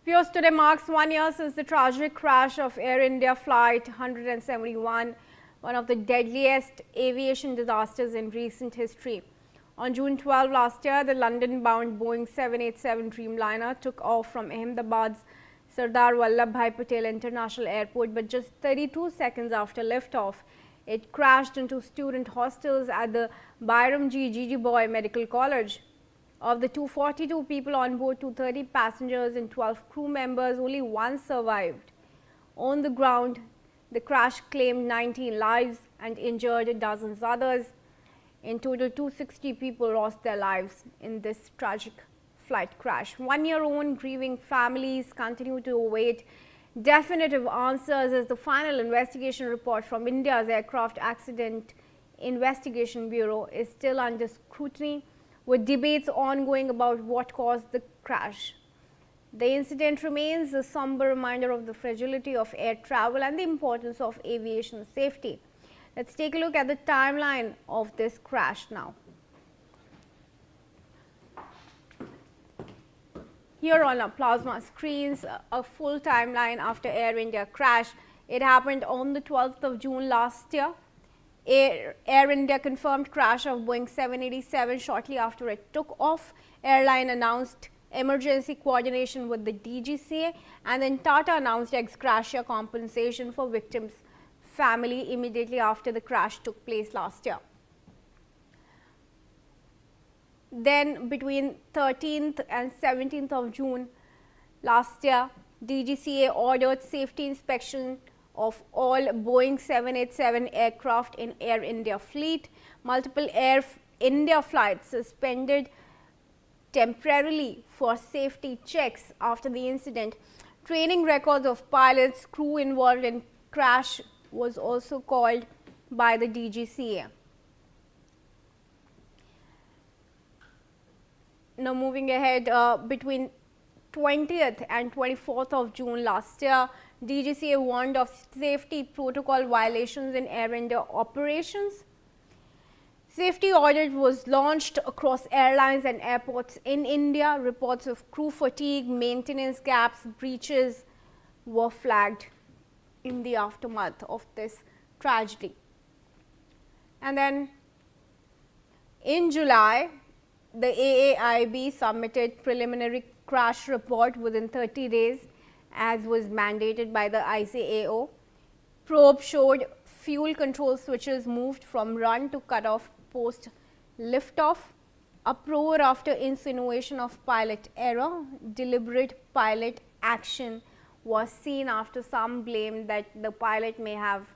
Viewers, today marks 1 year since the tragic crash of Air India Flight 171, one of the deadliest aviation disasters in recent history. On June 12 last year, the London-bound Boeing 787 Dreamliner took off from Ahmedabad's Sardar Vallabhbhai Patel International Airport, but just 32 seconds after liftoff, it crashed into student hostels at the Byramji Jijiboy Medical College. Of the 242 people on board, 230 passengers and 12 crew members, only one survived. On the ground, the crash claimed 19 lives and injured dozens others. In total, 260 people lost their lives in this tragic flight crash. 1 year on, grieving families continue to await definitive answers as the final investigation report from India's Aircraft Accident Investigation Bureau is still under scrutiny, with debates ongoing about what caused the crash. The incident remains a somber reminder of the fragility of air travel and the importance of aviation safety. Let's take a look at the timeline of this crash now. Here on our plasma screens, a full timeline after Air India crash. It happened on the 12th of June last year. Air India confirmed crash of Boeing 787 shortly after it took off. Airline announced emergency coordination with the DGCA, and then Tata announced ex gratia compensation for victims' family immediately after the crash took place last year. Then between 13th and 17th of June last year, DGCA ordered safety inspection of all Boeing 787 aircraft in Air India fleet. Multiple Air India flights suspended temporarily for safety checks after the incident. Training records of pilots, crew involved in crash was also called by the DGCA. Now moving ahead, between 20th and 24th of June last year, DGCA warned of safety protocol violations in Air India operations. Safety audit was launched across airlines and airports in India. Reports of crew fatigue, maintenance gaps, breaches were flagged in the aftermath of this tragedy. And then in July, the AAIB submitted preliminary crash report within 30 days, as was mandated by the ICAO. Probe showed fuel control switches moved from run to cut off post liftoff. Uproar after insinuation of pilot error. Deliberate pilot action was seen after some blamed that the pilot may have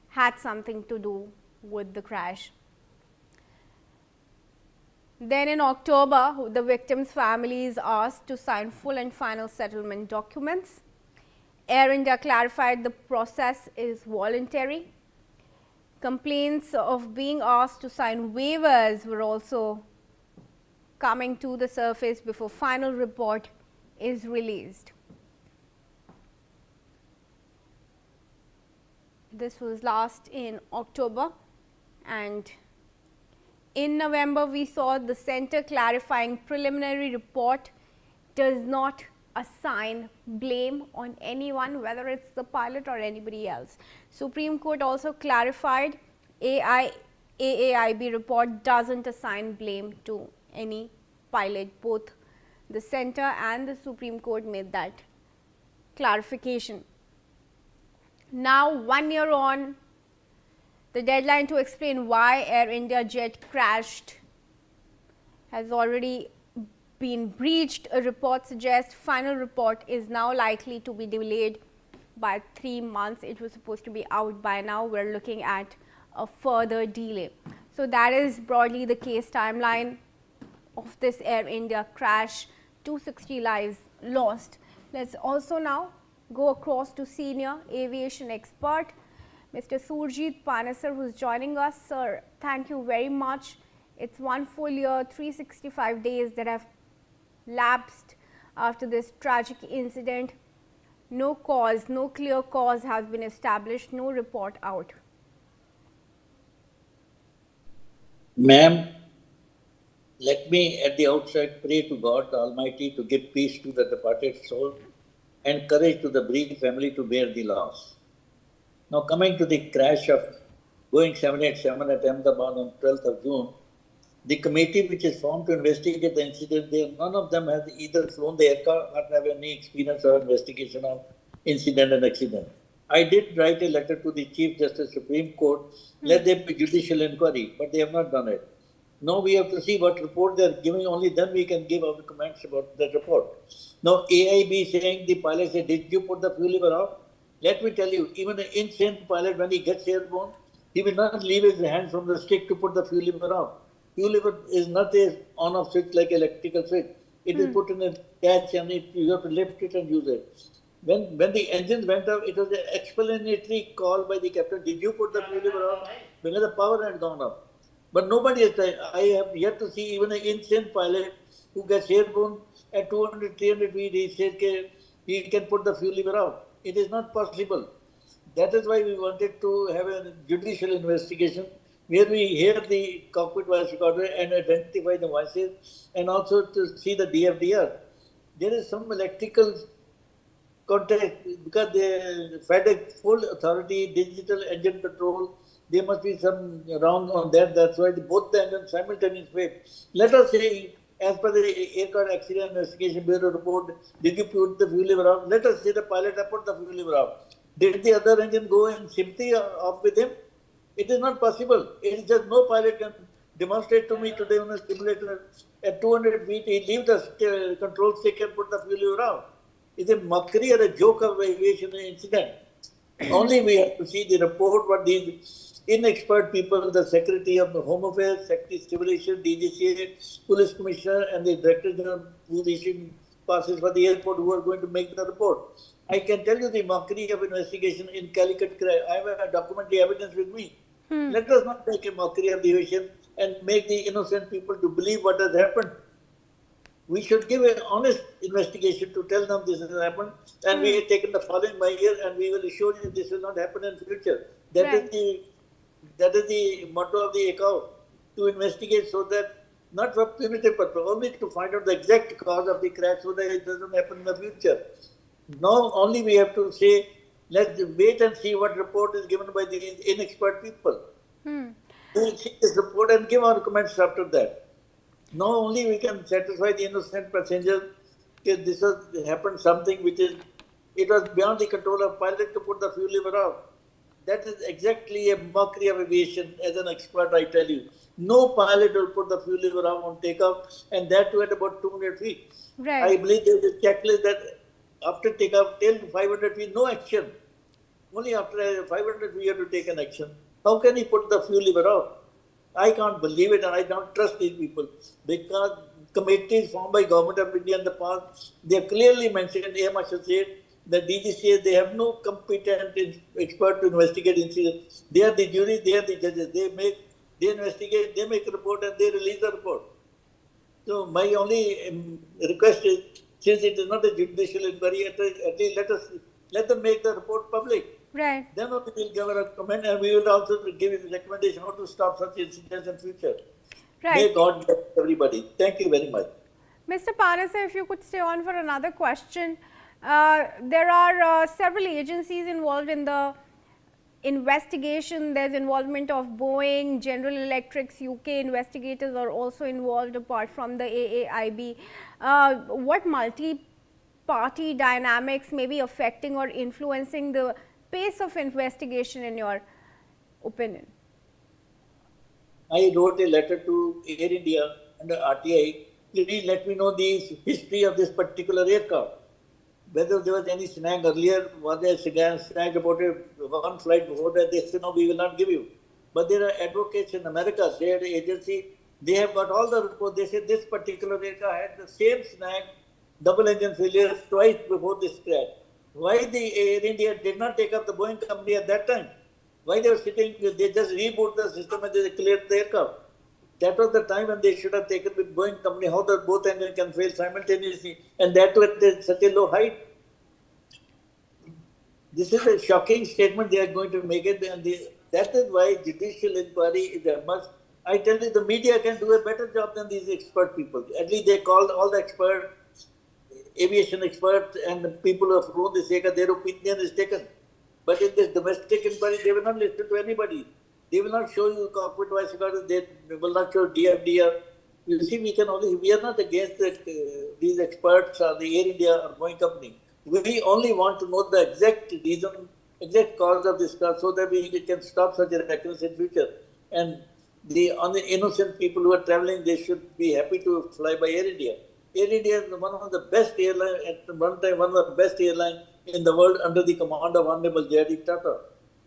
had something to do with the crash. Then in October, the victims' families asked to sign full and final settlement documents. Air India clarified the process is voluntary. Complaints of being asked to sign waivers were also coming to the surface before final report is released. This was last in October, and in November, we saw the center clarifying preliminary report does not assign blame on anyone, whether it's the pilot or anybody else. Supreme Court also clarified AAIB report doesn't assign blame to any pilot. Both the center and the Supreme Court made that clarification. Now, 1 year on, the deadline to explain why Air India jet crashed has already been breached. A report suggests final report is now likely to be delayed by 3 months. It was supposed to be out by now. We're looking at a further delay. So that is broadly the case timeline of this Air India crash. 260 lives lost. Let's also now go across to senior aviation expert Mr. Surjit Panesar, who is joining us. Sir, thank you very much. It's 1 full year, 365 days that have lapsed after this tragic incident. No cause, no clear cause has been established, no report out. Ma'am, Let me at the outset pray to God the Almighty to give peace to the departed soul and courage to the bereaved family to bear the loss. Now, coming to the crash of Boeing 787 at Ahmedabad on 12th of June, the committee which is formed to investigate the incident, none of them has either flown the aircraft or have any experience or investigation of incident and accident. I did write a letter to the Chief Justice Supreme Court, let there be judicial inquiry, but they have not done it. Now we have to see what report they are giving, only then we can give our comments about that report. Now AIB saying the pilot said, did you put the fuel lever off? Let me tell you, even an insane pilot, when he gets airborne, he will not leave his hand from the stick to put the fuel lever off. Fuel lever is not a on-off switch like electrical switch. It is put in a catch and you have to lift it and use it. When the engines went up, it was an explanatory call by the captain. Did you put the fuel lever on? Because the power had gone up. But nobody has tried. I have yet to see even an insane pilot who gets airborne at 200, 300 feet. He says he can put the fuel lever out. It is not possible. That is why we wanted to have a judicial investigation where we hear the cockpit voice recorder and identify the voices and also to see the DFDR. There is some electrical contact because they fed a full authority, digital engine control. There must be some wrong on that. That's why both the engines simultaneously. Let us say, as per the aircraft accident investigation bureau report, did you put the fuel lever off? Let us say the pilot had put the fuel lever off. Did the other engine go in sympathy off with him? It is not possible. It is just no pilot can demonstrate to me today on a simulator at 200 feet. He leave the control stick and put the fuel lever off. It's a mockery or a joke of aviation incident. Only we have to see the report what these inexpert people, the Secretary of the Home Affairs, Secretary of Civil Aviation, DGCA, Police Commissioner, and the Director General who issuing passes for the airport who are going to make the report. I can tell you the mockery of investigation in Calicut. I have a documentary evidence with me. Let us not make a mockery of the aviation and make the innocent people to believe what has happened. We should give an honest investigation to tell them this has happened, and we have taken the following measure, and we will assure you this will not happen in future. That is the motto of the ACAO, to investigate so that not for punitive purpose, only to find out the exact cause of the crash so that it doesn't happen in the future. Now only we have to say, let's wait and see what report is given by the inexpert people. We will see this report and give our comments after that. Now only we can satisfy the innocent passengers that this has happened something which is, it was beyond the control of pilot to put the fuel lever off. That is exactly a mockery of aviation. As an expert, I tell you, no pilot will put the fuel lever off on takeoff, and that too at about 200 feet. I believe there is a checklist that after takeoff till 500 feet, no action. Only after 500 feet you have to take an action. How can he put the fuel lever off? I can't believe it, and I don't trust these people because committees formed by Government of India in the past, they have clearly mentioned, AM Associate, the DGCA, they have no competent expert to investigate incidents. They are the jury, they are the judges. They investigate, they make a report, and they release the report. So my only request is, since it is not a judicial inquiry, at least let them make the report public. Right. Then only we will give our comment, and we will also give a recommendation how to stop such incidents in future. Right. May God bless everybody. Thank you very much. Mr. Panase, if you could stay on for another question. There are several agencies involved in the investigation. There's involvement of Boeing, General Electric's UK investigators are also involved apart from the AAIB. What multi-party dynamics may be affecting or influencing the pace of investigation in your opinion? I wrote a letter to Air India and the RTI. Please let me know the history of this particular aircraft. Whether there was any snag earlier, was there a snag about one flight before that, they said, no, we will not give you. But there are advocates in America, they had an agency, they have got all the reports. They said this particular aircraft had the same snag, double engine failure twice before this crash. Why the Air India did not take up the Boeing company at that time? Why they were sitting, they just reboot the system and they cleared the aircraft. That was the time when they should have taken with Boeing company, how the both engines can fail simultaneously, and that too at such a low height. This is a shocking statement they are going to make it, and that is why judicial inquiry is a must. I tell you, the media can do a better job than these expert people. At least they called all the experts, aviation experts, and the people who have flown the Sega, their opinion is taken. But in this domestic inquiry, they will not listen to anybody. They will not show you cockpit voice recorder. They will not show DFDR. You see, we are not against these experts or the Air India or Boeing company. We only want to know the exact reason, exact cause of this crash so that we can stop such recurrence in future. And on the innocent people who are traveling, they should be happy to fly by Air India. Air India is one of the best airlines, at one time, one of the best airlines in the world under the command of Honorable J.D. Tata.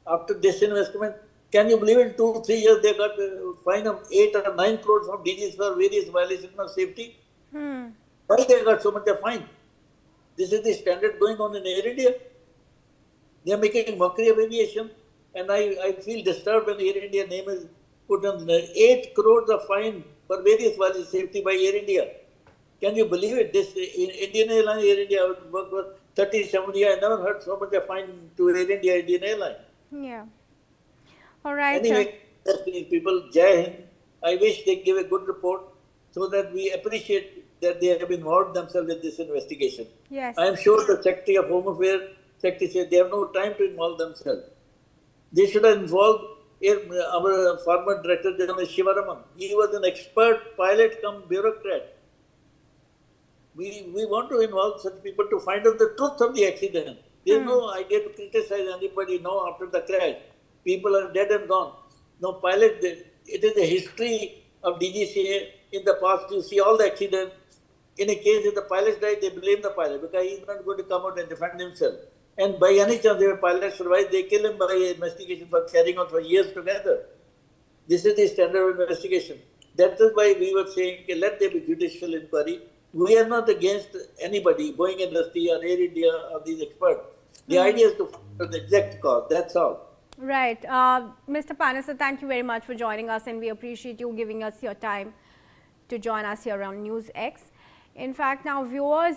After this investment, can you believe in 2-3 years they got a fine of 8 or 9 crores from DGs for various violations of safety? Why they got so much a fine? This is the standard going on in Air India. They are making mockery of aviation, and I feel disturbed when Air India name is put on 8 crores of fine for various violations of safety by Air India. Can you believe it? This Indian Airlines, Air India, worked for 37 years. I never heard so much a fine to Air India, Indian Airlines. Yeah. All right. Anyway, these people, Jai Hind, I wish they give a good report so that we appreciate that they have involved themselves in this investigation. Yes. I am sure the Secretary of Home Affairs, Secretary said they have no time to involve themselves. They should have involved our former Director General Shivaraman. He was an expert pilot come bureaucrat. We want to involve such people to find out the truth of the accident. There is no idea to criticize anybody now after the crash. People are dead and gone. No pilot, it is a history of DGCA. In the past, you see all the accidents. In a case, if the pilot died, they blame the pilot because he is not going to come out and defend himself. And by any chance, if a pilot survives, they kill him by investigation for carrying on for years together. This is the standard of investigation. That is why we were saying, okay, let there be judicial inquiry. We are not against anybody, Boeing industry or Air India or these experts. The idea is to find the exact cause. That's all. Right. Mr. Panasa, thank you very much for joining us, and we appreciate you giving us your time to join us here on NewsX. In fact, now viewers,